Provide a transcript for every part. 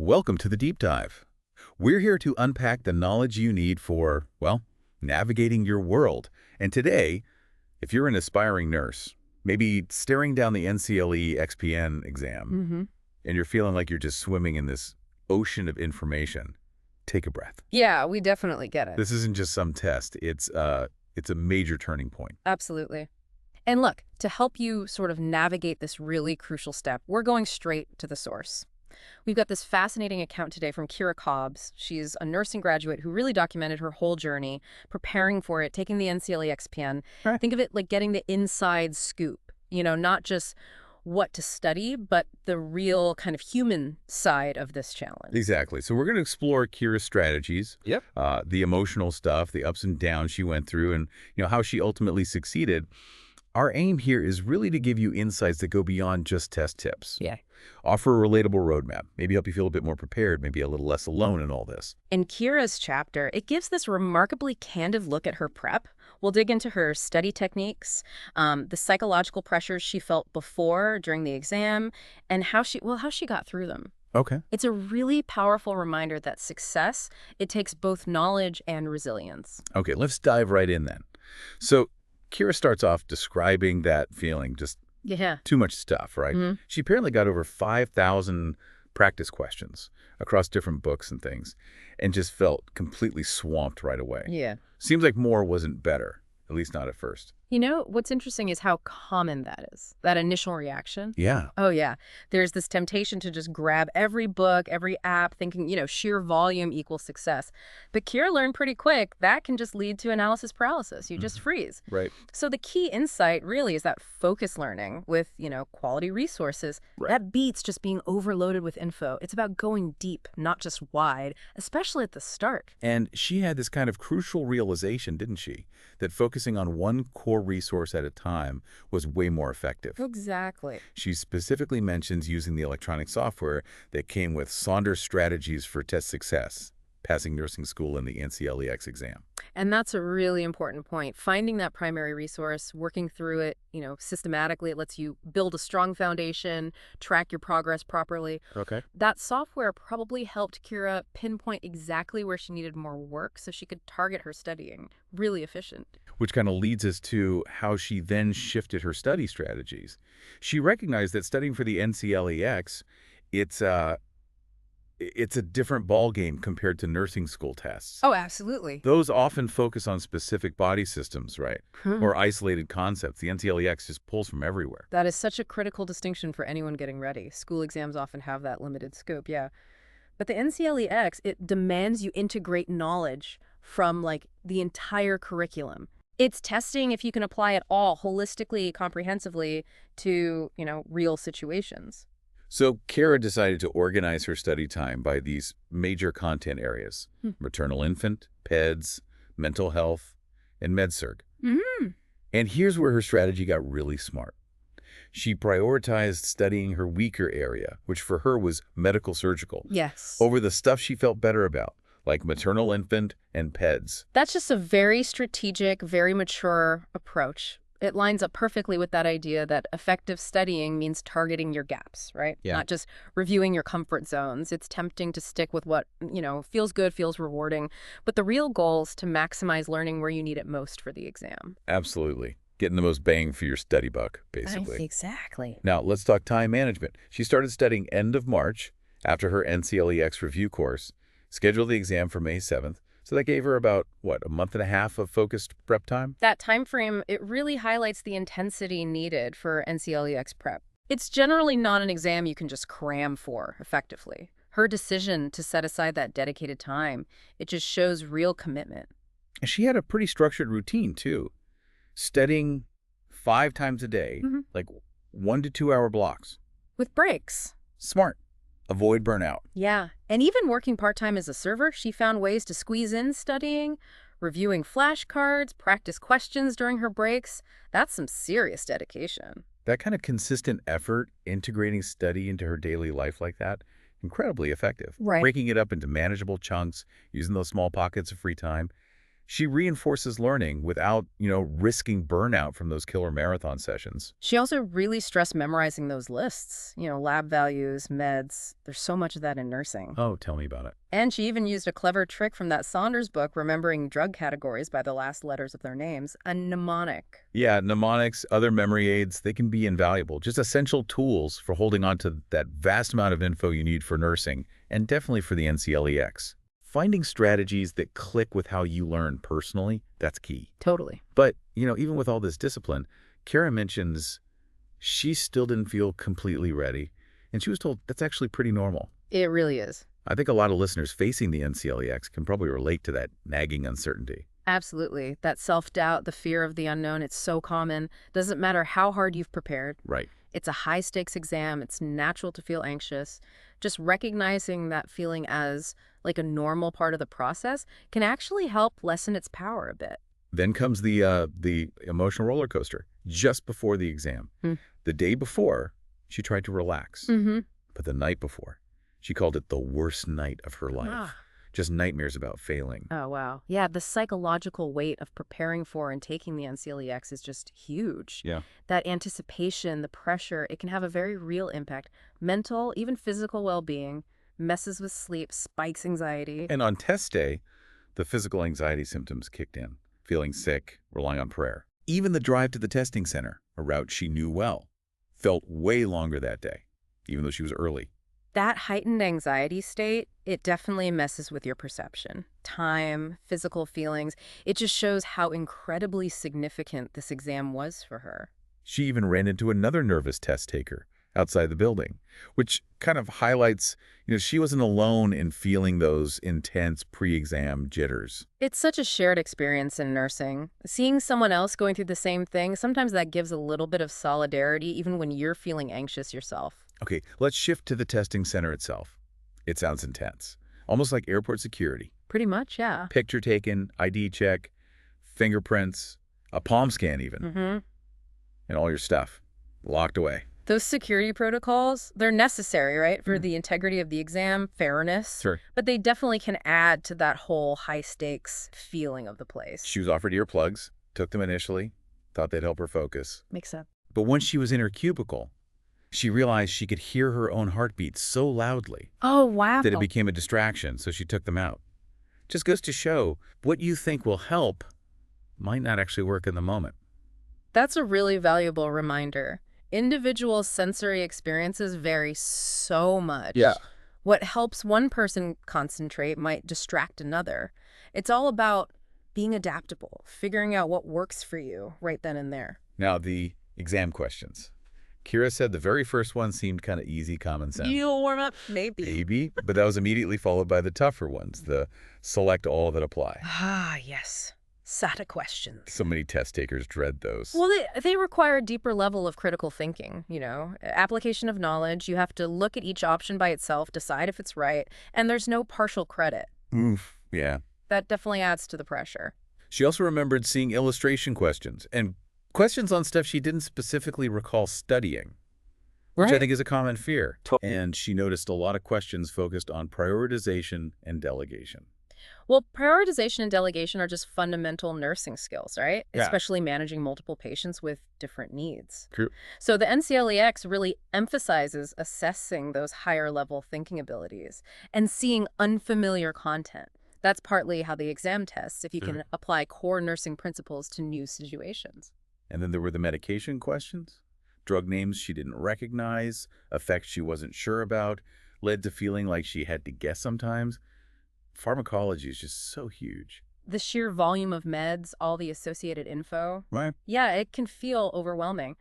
Welcome to the Deep Dive. We're here to unpack the knowledge you need for, well, navigating your world. And today, if you're an aspiring nurse, maybe staring down the NCLEX-PN exam, and you're feeling like you're just swimming in this ocean of information, take a breath. Yeah, we definitely get it. This isn't just some test. It's a major turning point. Absolutely. And look, to help you sort of navigate this really crucial step, we're going straight to the source. We've got this fascinating account today from Keara Cobbs. She's a nursing graduate who really documented her whole journey, preparing for it, taking the NCLEX-PN. Right. Think of it like getting the inside scoop, not just what to study, but the real kind of human side of this challenge. Exactly. So we're going to explore Keara's strategies, Yep. The emotional stuff, the ups and downs she went through, and how she ultimately succeeded. Our aim here is really to give you insights that go beyond just test tips. Yeah. Offer a relatable roadmap, maybe help you feel a bit more prepared, maybe a little less alone in all this. In Keara's chapter, it gives this remarkably candid look at her prep. We'll dig into her study techniques, the psychological pressures she felt before, during the exam, and how she got through them. Okay. It's a really powerful reminder that success, it takes both knowledge and resilience. Okay, let's dive right in then. So Keara starts off describing that feeling, just Yeah. too much stuff, right? She apparently got over 5,000 practice questions across different books and things, and just felt completely swamped right away. Yeah. Seems like more wasn't better, at least not at first. What's interesting is how common that is, that initial reaction. Yeah. Oh, yeah. There's this temptation to just grab every book, every app, thinking, sheer volume equals success. But Keara learned pretty quick that can just lead to analysis paralysis. You just freeze. Right. So the key insight really is that focus learning with, quality resources. Right. That beats just being overloaded with info. It's about going deep, not just wide, especially at the start. And she had this kind of crucial realization, didn't she? That focusing on one core resource at a time was way more effective. Exactly. She specifically mentions using the electronic software that came with Saunders Strategies for test success, passing nursing school in the NCLEX exam. And that's a really important point. Finding that primary resource, working through it, systematically, it lets you build a strong foundation, track your progress properly. Okay. That software probably helped Keara pinpoint exactly where she needed more work so she could target her studying. Really efficient. Which kind of leads us to how she then shifted her study strategies. She recognized that studying for the NCLEX, it's a different ballgame compared to nursing school tests. Oh, absolutely. Those often focus on specific body systems, right? Or isolated concepts. The NCLEX just pulls from everywhere. That is such a critical distinction for anyone getting ready. School exams often have that limited scope, yeah. But the NCLEX, it demands you integrate knowledge from, the entire curriculum. It's testing if you can apply it all holistically, comprehensively to, real situations. So Keara decided to organize her study time by these major content areas: maternal infant, peds, mental health, and med-surg. And here's where her strategy got really smart. She prioritized studying her weaker area, which for her was medical surgical, Yes. over the stuff she felt better about, like maternal infant and peds. That's just a very strategic, very mature approach. It lines up perfectly with that idea that effective studying means targeting your gaps, right? Yeah. Not just reviewing your comfort zones. It's tempting to stick with what, feels good, feels rewarding. But the real goal is to maximize learning where you need it most for the exam. Absolutely. Getting the most bang for your study buck, basically. Exactly. Now, let's talk time management. She started studying end of March after her NCLEX review course, scheduled the exam for May 7th. So that gave her about, a month and a half of focused prep time? That time frame, it really highlights the intensity needed for NCLEX prep. It's generally not an exam you can just cram for effectively. Her decision to set aside that dedicated time, it just shows real commitment. And she had a pretty structured routine, too. Studying 5 times a day, like 1 to 2 hour blocks. With breaks. Smart. Avoid burnout. Yeah. And even working part-time as a server, she found ways to squeeze in studying, reviewing flashcards, practice questions during her breaks. That's some serious dedication. That kind of consistent effort, integrating study into her daily life like that, incredibly effective. Right. Breaking it up into manageable chunks, using those small pockets of free time. She reinforces learning without, risking burnout from those killer marathon sessions. She also really stressed memorizing those lists, lab values, meds. There's so much of that in nursing. Oh, tell me about it. And she even used a clever trick from that Saunders book, remembering drug categories by the last letters of their names, a mnemonic. Yeah, mnemonics, other memory aids, they can be invaluable. Just essential tools for holding on to that vast amount of info you need for nursing, and definitely for the NCLEX. Finding strategies that click with how you learn personally, that's key. Totally. But, even with all this discipline, Keara mentions she still didn't feel completely ready, and she was told that's actually pretty normal. It really is. I think a lot of listeners facing the NCLEX can probably relate to that nagging uncertainty. Absolutely. That self-doubt, the fear of the unknown, it's so common. Doesn't matter how hard you've prepared. Right. It's a high-stakes exam. It's natural to feel anxious. Just recognizing that feeling as like a normal part of the process can actually help lessen its power a bit. Then comes the emotional roller coaster just before the exam. The day before, she tried to relax. But the night before, she called it the worst night of her life. Just nightmares about failing. Oh, wow. Yeah, the psychological weight of preparing for and taking the NCLEX is just huge. Yeah. That anticipation, the pressure, it can have a very real impact. Mental, even physical well-being, messes with sleep, spikes anxiety. And on test day, the physical anxiety symptoms kicked in. Feeling sick, relying on prayer. Even the drive to the testing center, a route she knew well, felt way longer that day, even though she was early. That heightened anxiety state, it definitely messes with your perception. Time, physical feelings, it just shows how incredibly significant this exam was for her. She even ran into another nervous test taker outside the building, which kind of highlights, she wasn't alone in feeling those intense pre-exam jitters. It's such a shared experience in nursing. Seeing someone else going through the same thing, sometimes that gives a little bit of solidarity, even when you're feeling anxious yourself. Okay, let's shift to the testing center itself. It sounds intense, almost like airport security. Pretty much, yeah. Picture taken, ID check, fingerprints, a palm scan even, and all your stuff locked away. Those security protocols, they're necessary, right, for the integrity of the exam, fairness. Sure. But they definitely can add to that whole high-stakes feeling of the place. She was offered earplugs, took them initially, thought they'd help her focus. Makes sense. But once she was in her cubicle, she realized she could hear her own heartbeat so loudly Oh, wow. that it became a distraction, so she took them out. Just goes to show what you think will help might not actually work in the moment. That's a really valuable reminder. Individual sensory experiences vary so much. Yeah. What helps one person concentrate might distract another. It's all about being adaptable, figuring out what works for you right then and there. Now, the exam questions. Keara said the very first one seemed kind of easy, common sense. You'll warm up? Maybe. Maybe, but that was immediately followed by the tougher ones, the select all that apply. Ah, yes. SATA questions. So many test takers dread those. Well, they require a deeper level of critical thinking, application of knowledge. You have to look at each option by itself, decide if it's right, and there's no partial credit. Oof, yeah. That definitely adds to the pressure. She also remembered seeing illustration questions and questions on stuff she didn't specifically recall studying, which I think is a common fear. And she noticed a lot of questions focused on prioritization and delegation. Well, prioritization and delegation are just fundamental nursing skills, right? Yeah. Especially managing multiple patients with different needs. True. So the NCLEX really emphasizes assessing those higher level thinking abilities and seeing unfamiliar content. That's partly how the exam tests, if you can apply core nursing principles to new situations. And then there were the medication questions. Drug names she didn't recognize, effects she wasn't sure about, led to feeling like she had to guess sometimes. Pharmacology is just so huge. The sheer volume of meds, all the associated info. Right. Yeah, it can feel overwhelming.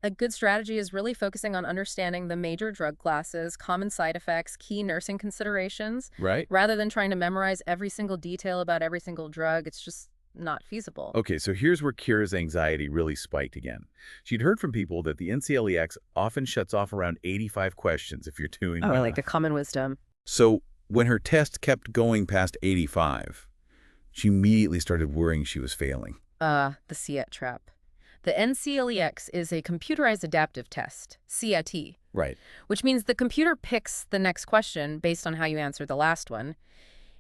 A good strategy is really focusing on understanding the major drug classes, common side effects, key nursing considerations. Right. Rather than trying to memorize every single detail about every single drug, it's just not feasible. Okay, so here's where Keara's anxiety really spiked again. She'd heard from people that the NCLEX often shuts off around 85 questions if you're doing well. Like the common wisdom. So when her test kept going past 85, she immediately started worrying she was failing. The CIAT trap. The NCLEX is a computerized adaptive test, CIT. Right. Which means the computer picks the next question based on how you answer the last one.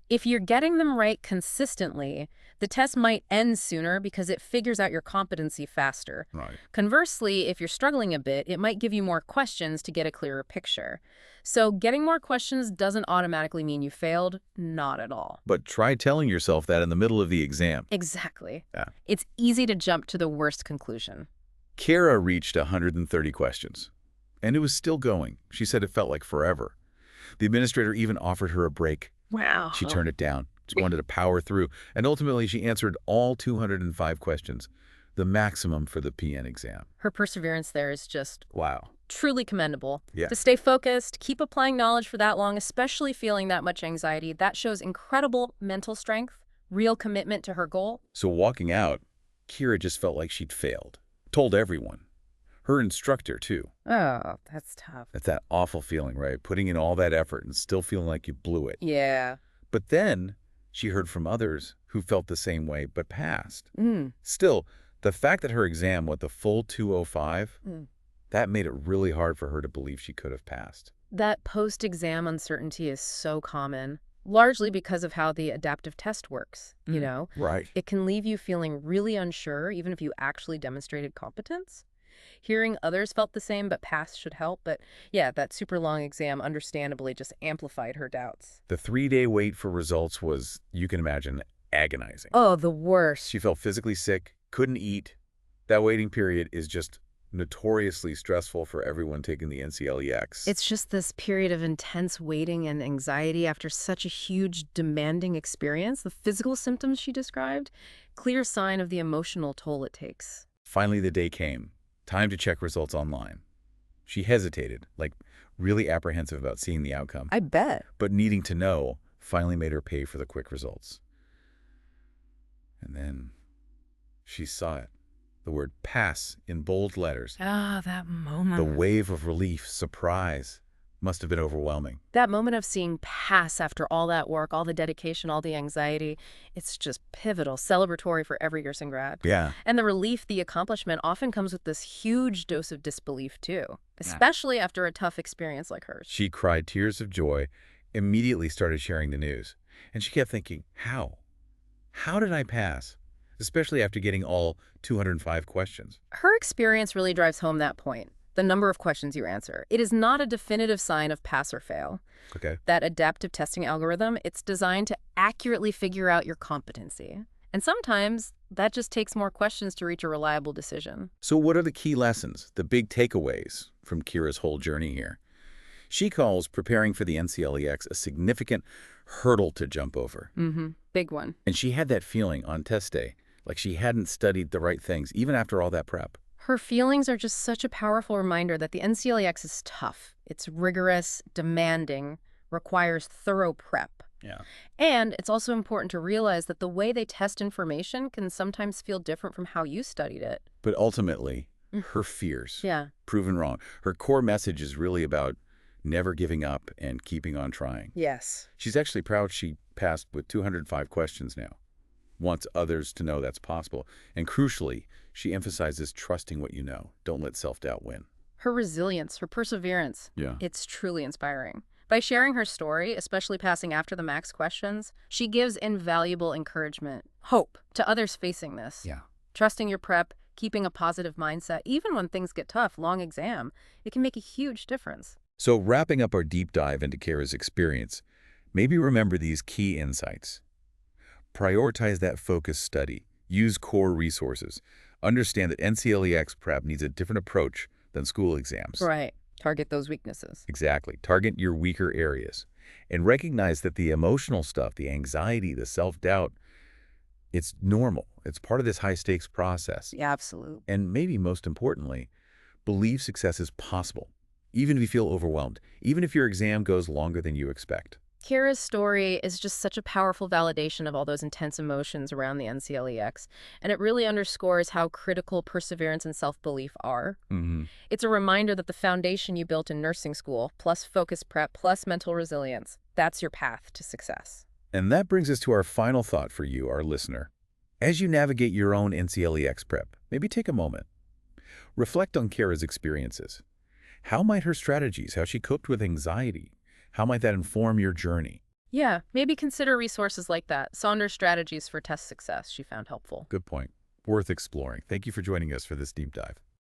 If you're getting them right consistently, the test might end sooner because it figures out your competency faster. Right. Conversely, if you're struggling a bit, it might give you more questions to get a clearer picture. So getting more questions doesn't automatically mean you failed. Not at all. But try telling yourself that in the middle of the exam. Exactly. Yeah. It's easy to jump to the worst conclusion. Keara reached 130 questions, and it was still going. She said it felt like forever. The administrator even offered her a break. Wow. She turned it down. She wanted to power through, and ultimately she answered all 205 questions, the maximum for the PN exam. Her perseverance there is just Wow. truly commendable. Yeah. To stay focused, keep applying knowledge for that long, especially feeling that much anxiety, that shows incredible mental strength, real commitment to her goal. So walking out, Keara just felt like she'd failed. Told everyone. Her instructor, too. Oh, that's tough. That's that awful feeling, right? Putting in all that effort and still feeling like you blew it. Yeah. But then she heard from others who felt the same way but passed. Mm. Still, the fact that her exam went the full 205, that made it really hard for her to believe she could have passed. That post-exam uncertainty is so common, largely because of how the adaptive test works, you know? Right. It can leave you feeling really unsure, even if you actually demonstrated competence. Hearing others felt the same but passed should help, but yeah, that super long exam understandably just amplified her doubts. The 3-day wait for results was, you can imagine, agonizing. Oh, the worst. She felt physically sick, couldn't eat. That waiting period is just notoriously stressful for everyone taking the NCLEX. It's just this period of intense waiting and anxiety after such a huge, demanding experience. The physical symptoms she described, clear sign of the emotional toll it takes. Finally, the day came. Time to check results online. She hesitated, like really apprehensive about seeing the outcome. I bet. But needing to know finally made her pay for the quick results. And then she saw it. The word pass in bold letters. Ah, that moment. The wave of relief, surprise, must have been overwhelming. That moment of seeing pass after all that work, all the dedication, all the anxiety, it's just pivotal, celebratory for every nursing grad. Yeah. And the relief, the accomplishment often comes with this huge dose of disbelief too, especially after a tough experience like hers. She cried tears of joy, immediately started sharing the news. And she kept thinking, how? How did I pass? Especially after getting all 205 questions. Her experience really drives home that point. The number of questions you answer. It is not a definitive sign of pass or fail. Okay. That adaptive testing algorithm, it's designed to accurately figure out your competency. And sometimes that just takes more questions to reach a reliable decision. So what are the key lessons, the big takeaways from Keara's whole journey here? She calls preparing for the NCLEX a significant hurdle to jump over. Big one. And she had that feeling on test day, like she hadn't studied the right things, even after all that prep. Her feelings are just such a powerful reminder that the NCLEX is tough. It's rigorous, demanding, requires thorough prep. Yeah. And it's also important to realize that the way they test information can sometimes feel different from how you studied it. But ultimately, her fears, proven wrong. Her core message is really about never giving up and keeping on trying. Yes. She's actually proud she passed with 205 questions now. Wants others to know that's possible. And crucially, she emphasizes trusting what you know. Don't let self-doubt win. Her resilience, her perseverance, it's truly inspiring. By sharing her story, especially passing after the max questions, she gives invaluable encouragement, hope to others facing this. Yeah. Trusting your prep, keeping a positive mindset, even when things get tough, long exam, it can make a huge difference. So wrapping up our deep dive into Keara's experience, maybe remember these key insights. Prioritize that focused study. Use core resources. Understand that NCLEX prep needs a different approach than school exams. Right. Target those weaknesses. Exactly. Target your weaker areas. And recognize that the emotional stuff, the anxiety, the self-doubt, it's normal. It's part of this high-stakes process. Yeah, absolutely. And maybe most importantly, believe success is possible, even if you feel overwhelmed, even if your exam goes longer than you expect. Keara's story is just such a powerful validation of all those intense emotions around the NCLEX, and it really underscores how critical perseverance and self-belief are. It's a reminder that the foundation you built in nursing school, plus focus prep, plus mental resilience, that's your path to success. And that brings us to our final thought for you, our listener. As you navigate your own NCLEX prep, maybe take a moment. Reflect on Keara's experiences. How might her strategies, how she coped with anxiety, how might that inform your journey? Yeah, maybe consider resources like that. Saunders Strategies for Test Success she found helpful. Good point. Worth exploring. Thank you for joining us for this deep dive.